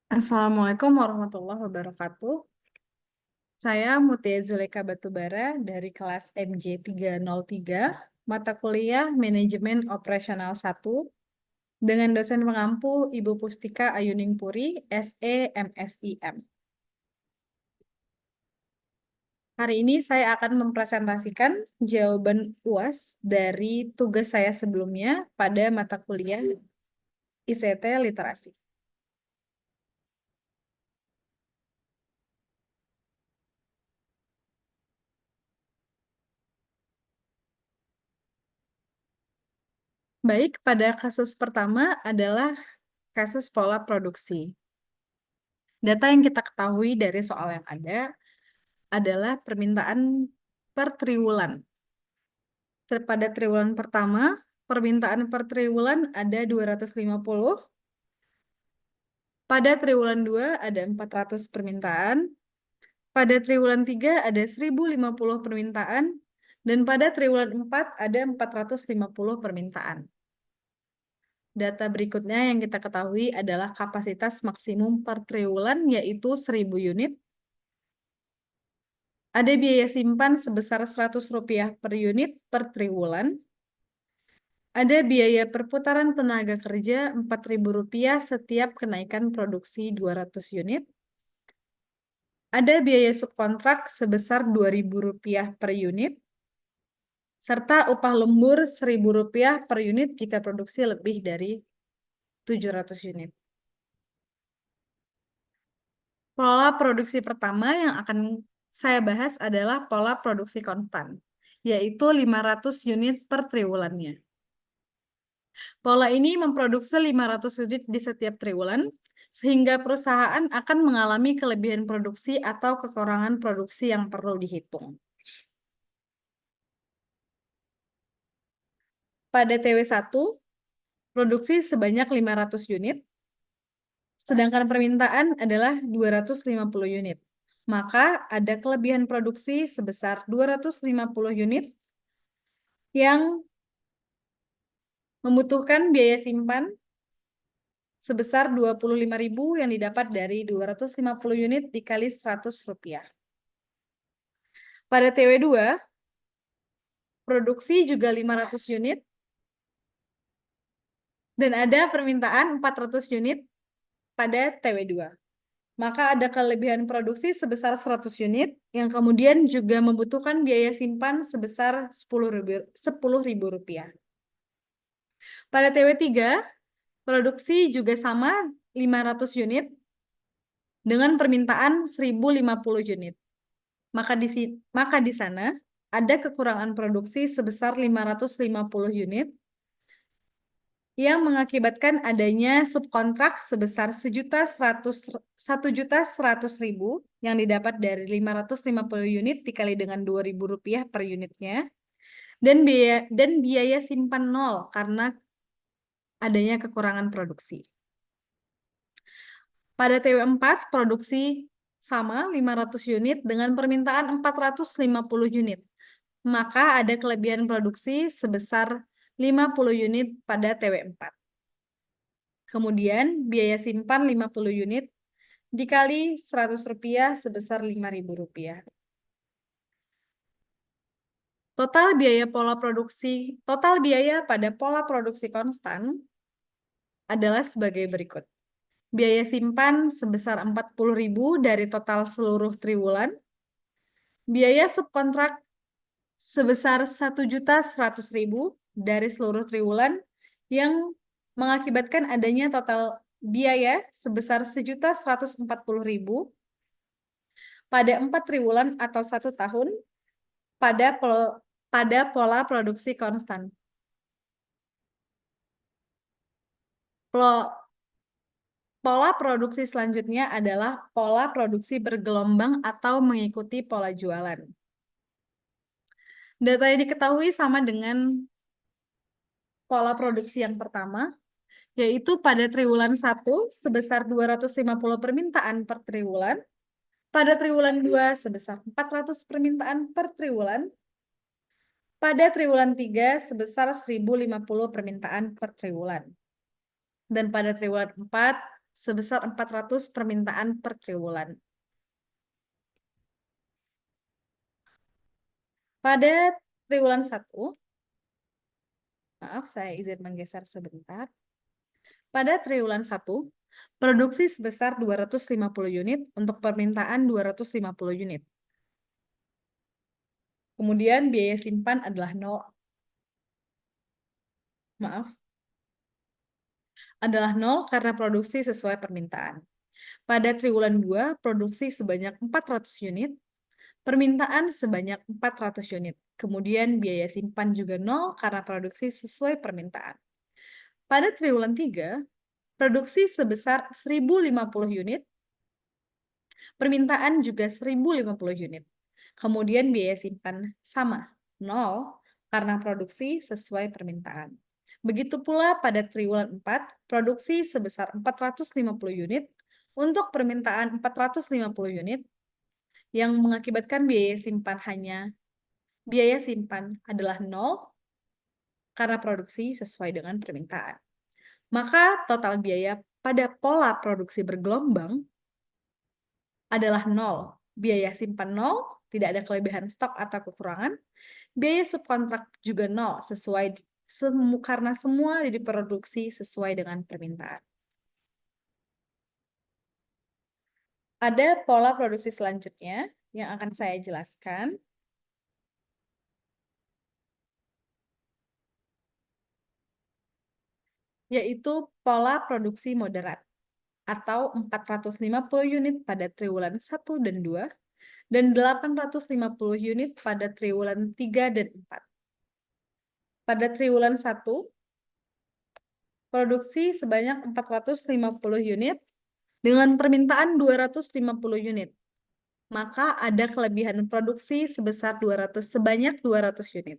Assalamualaikum warahmatullahi wabarakatuh. Saya Mutia Zuleka Batubara dari kelas MJ 303, mata kuliah Manajemen Operasional 1, dengan dosen pengampu Ibu Pustika Ayuning Puri, SE MSIM. Hari ini saya akan mempresentasikan jawaban UAS dari tugas saya sebelumnya pada mata kuliah ICT Literasi. Baik, pada kasus pertama adalah kasus pola produksi. Data yang kita ketahui dari soal yang ada adalah permintaan per triwulan. Pada triwulan pertama, permintaan per triwulan ada 250. Pada triwulan 2 ada 400 permintaan. Pada triwulan 3 ada 1050 permintaan. Dan pada triwulan 4 ada 450 permintaan. Data berikutnya yang kita ketahui adalah kapasitas maksimum per triwulan yaitu 1000 unit. Ada biaya simpan sebesar Rp100 per unit per triwulan. Ada biaya perputaran tenaga kerja Rp4.000 setiap kenaikan produksi 200 unit. Ada biaya subkontrak sebesar Rp2.000 per unit. Serta upah lembur Rp1.000 per unit jika produksi lebih dari 700 unit. Pola produksi pertama yang akan saya bahas adalah pola produksi konstan, yaitu 500 unit per triwulannya. Pola ini memproduksi 500 unit di setiap triwulan, sehingga perusahaan akan mengalami kelebihan produksi atau kekurangan produksi yang perlu dihitung. Pada TW1, produksi sebanyak 500 unit, sedangkan permintaan adalah 250 unit. Maka ada kelebihan produksi sebesar 250 unit yang membutuhkan biaya simpan sebesar 25.000 yang didapat dari 250 unit dikali Rp100. Pada TW2, produksi juga 500 unit, dan ada permintaan 400 unit pada TW2. Maka ada kelebihan produksi sebesar 100 unit, yang kemudian juga membutuhkan biaya simpan sebesar Rp10.000. Pada TW3, produksi juga sama 500 unit, dengan permintaan 1.050 unit. Maka di sana ada kekurangan produksi sebesar 550 unit yang mengakibatkan adanya subkontrak sebesar 1.100.000 yang didapat dari 550 unit dikali dengan Rp2.000 per unitnya, dan biaya simpan 0 karena adanya kekurangan produksi. Pada TW4 produksi sama 500 unit dengan permintaan 450 unit. Maka ada kelebihan produksi sebesar 50 unit pada TW4. Kemudian biaya simpan 50 unit dikali Rp100 sebesar Rp5.000. Total biaya pada pola produksi konstan adalah sebagai berikut. Biaya simpan sebesar 40.000 dari total seluruh triwulan. Biaya subkontrak sebesar 1.100.000 dari seluruh triwulan yang mengakibatkan adanya total biaya sebesar 1.140.000 pada 4 triwulan atau 1 tahun pada pola produksi konstan. Pola produksi selanjutnya adalah pola produksi bergelombang atau mengikuti pola jualan. Data yang diketahui sama dengan pola produksi yang pertama, yaitu pada triwulan 1 sebesar 250 permintaan per triwulan, pada triwulan 2 sebesar 400 permintaan per triwulan, pada triwulan 3 sebesar 1.050 permintaan per triwulan, dan pada triwulan 4 sebesar 400 permintaan per triwulan. Pada triwulan 1, maaf saya izin menggeser sebentar. Pada triwulan 1, produksi sebesar 250 unit untuk permintaan 250 unit. Kemudian biaya simpan adalah 0. Maaf. Adalah 0 karena produksi sesuai permintaan. Pada triwulan 2, produksi sebanyak 400 unit, permintaan sebanyak 400 unit. Kemudian biaya simpan juga 0 karena produksi sesuai permintaan. Pada triwulan 3, produksi sebesar 1050 unit, permintaan juga 1050 unit. Kemudian biaya simpan sama, 0, karena produksi sesuai permintaan. Begitu pula pada triwulan 4, produksi sebesar 450 unit untuk permintaan 450 unit yang mengakibatkan biaya simpan adalah 0 karena produksi sesuai dengan permintaan. Maka total biaya pada pola produksi bergelombang adalah 0. Biaya simpan 0, tidak ada kelebihan stok atau kekurangan. Biaya subkontrak juga 0, karena semua diproduksi sesuai dengan permintaan. Ada pola produksi selanjutnya yang akan saya jelaskan. Yaitu pola produksi moderat atau 450 unit pada triwulan 1 dan 2 dan 850 unit pada triwulan 3 dan 4. Pada triwulan 1, produksi sebanyak 450 unit dengan permintaan 250 unit. Maka ada kelebihan produksi sebanyak 200 unit.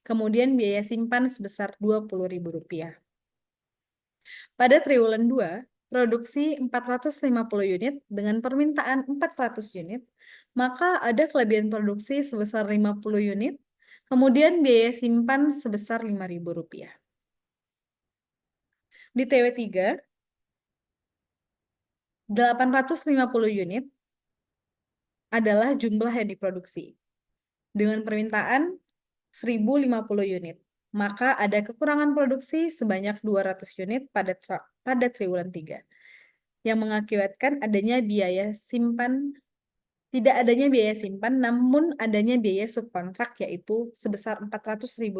Kemudian biaya simpan sebesar Rp20.000. Pada triwulan 2, produksi 450 unit dengan permintaan 400 unit, maka ada kelebihan produksi sebesar 50 unit, kemudian biaya simpan sebesar Rp5.000. Di TW3, 850 unit adalah jumlah yang diproduksi, dengan permintaan 1050 unit. Maka ada kekurangan produksi sebanyak 200 unit pada triwulan 3, yang mengakibatkan tidak adanya biaya simpan, namun adanya biaya subkontrak yaitu sebesar Rp400.000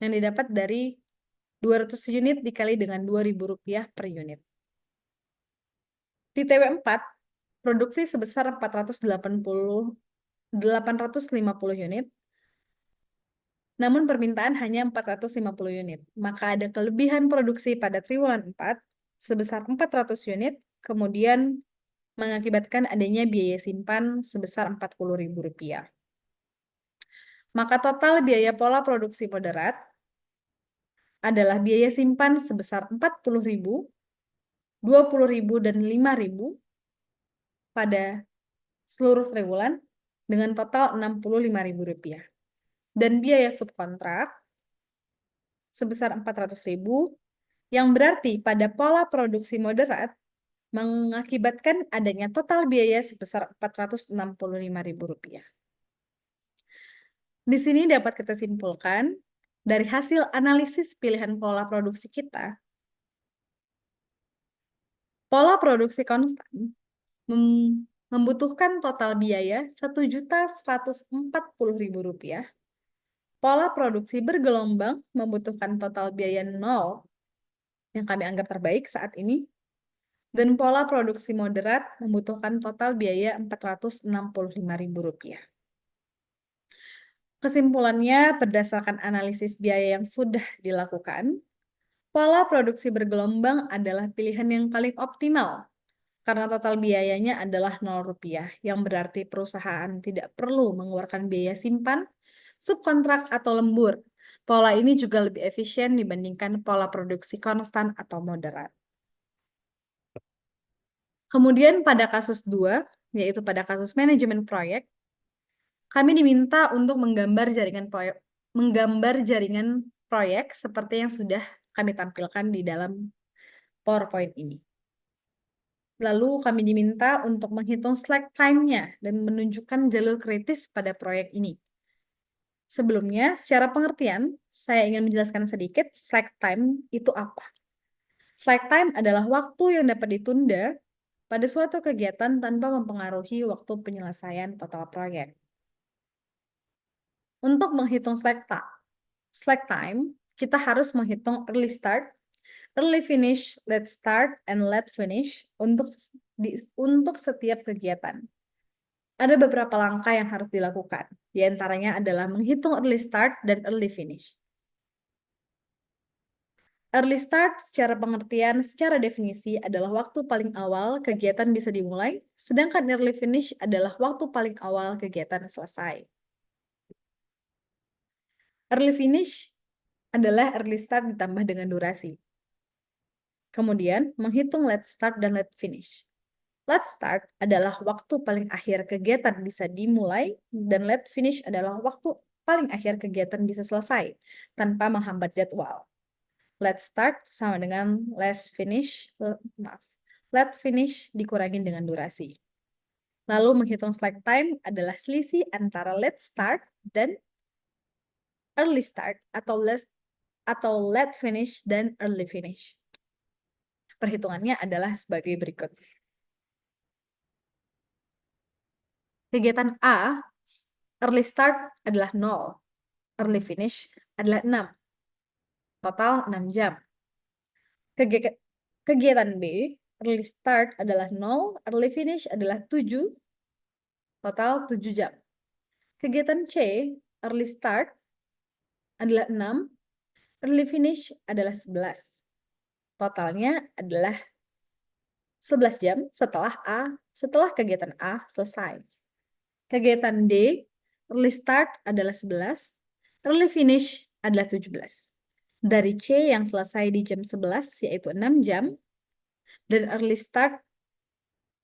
yang didapat dari 200 unit dikali dengan Rp2.000 per unit. Di TW4, produksi sebesar 850 unit, namun permintaan hanya 450 unit. Maka ada kelebihan produksi pada triwulan 4 sebesar 400 unit, kemudian mengakibatkan adanya biaya simpan sebesar Rp40.000. Maka total biaya pola produksi moderat adalah biaya simpan sebesar Rp40.000, Rp20.000, dan Rp5.000 pada seluruh triwulan dengan total Rp65.000. Dan biaya subkontrak sebesar Rp400.000 yang berarti pada pola produksi moderat mengakibatkan adanya total biaya sebesar Rp465.000. Di sini dapat kita simpulkan dari hasil analisis pilihan pola produksi kita, pola produksi konstan membutuhkan total biaya Rp1.140.000. Pola produksi bergelombang membutuhkan total biaya 0, yang kami anggap terbaik saat ini. Dan pola produksi moderat membutuhkan total biaya Rp465.000. Kesimpulannya, berdasarkan analisis biaya yang sudah dilakukan, pola produksi bergelombang adalah pilihan yang paling optimal karena total biayanya adalah Rp0, yang berarti perusahaan tidak perlu mengeluarkan biaya simpan, subkontrak, atau lembur. Pola ini juga lebih efisien dibandingkan pola produksi konstan atau moderat. Kemudian pada kasus 2, yaitu pada kasus manajemen proyek, kami diminta untuk menggambar jaringan proyek seperti yang sudah kami tampilkan di dalam PowerPoint ini. Lalu kami diminta untuk menghitung slack time-nya dan menunjukkan jalur kritis pada proyek ini. Sebelumnya, secara pengertian, saya ingin menjelaskan sedikit slack time itu apa. Slack time adalah waktu yang dapat ditunda pada suatu kegiatan tanpa mempengaruhi waktu penyelesaian total proyek. Untuk menghitung slack time, kita harus menghitung early start, early finish, late start, and late finish untuk setiap kegiatan. Ada beberapa langkah yang harus dilakukan. Di antaranya adalah menghitung early start dan early finish. Early start secara definisi adalah waktu paling awal kegiatan bisa dimulai, sedangkan early finish adalah waktu paling awal kegiatan selesai. Early finish adalah early start ditambah dengan durasi. Kemudian, menghitung late start dan late finish. Late start adalah waktu paling akhir kegiatan bisa dimulai, dan late finish adalah waktu paling akhir kegiatan bisa selesai, tanpa menghambat jadwal. Late start sama dengan late finish dikurangin dengan durasi. Lalu menghitung slack time adalah selisih antara late start dan early start atau late finish dan early finish. Perhitungannya adalah sebagai berikut. Kegiatan A, early start adalah 0, early finish adalah 6, total 6 jam. Kegiatan B, early start adalah 0, early finish adalah 7, total 7 jam. Kegiatan C, early start adalah 6, early finish adalah 11. Totalnya adalah 11 jam setelah kegiatan A selesai. Kegiatan D, early start adalah 11, early finish adalah 17. Dari C yang selesai di jam 11, yaitu 6 jam, dan early start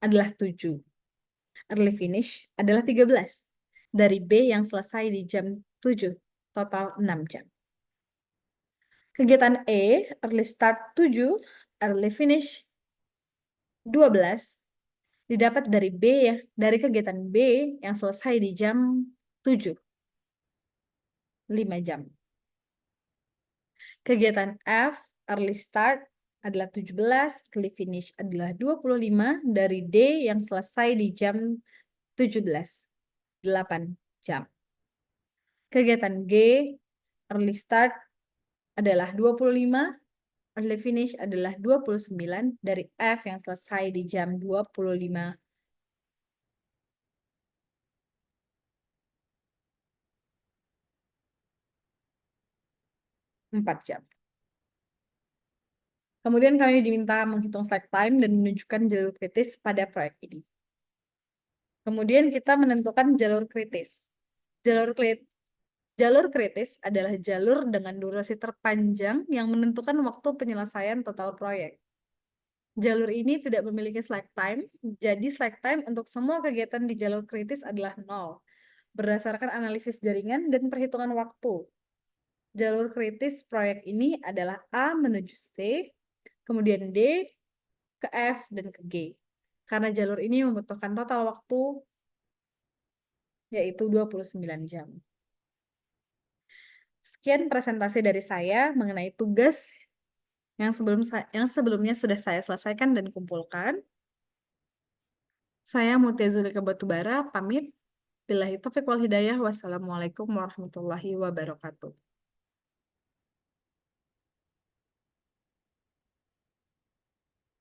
adalah 7. Early finish adalah 13. Dari B yang selesai di jam 7, total 6 jam. Kegiatan E, early start 7, early finish 12, didapat dari kegiatan B yang selesai di jam 7, 5 jam. Kegiatan F, early start adalah 17, early finish adalah 25, dari D yang selesai di jam 17, 8 jam. Kegiatan G, early start adalah 25, early finish adalah 29, dari F yang selesai di jam 25, 4 jam. Kemudian kami diminta menghitung slack time dan menunjukkan jalur kritis pada proyek ini. Kemudian kita menentukan jalur kritis. Jalur kritis adalah jalur dengan durasi terpanjang yang menentukan waktu penyelesaian total proyek. Jalur ini tidak memiliki slack time, jadi slack time untuk semua kegiatan di jalur kritis adalah 0, berdasarkan analisis jaringan dan perhitungan waktu. Jalur kritis proyek ini adalah A menuju C, kemudian D ke F, dan ke G. Karena jalur ini membutuhkan total waktu yaitu 29 jam. Sekian presentasi dari saya mengenai tugas yang sebelumnya sudah saya selesaikan dan kumpulkan. Saya Mutia Zulika Batubara, pamit. Billahi taufiq wal hidayah. Wassalamualaikum warahmatullahi wabarakatuh.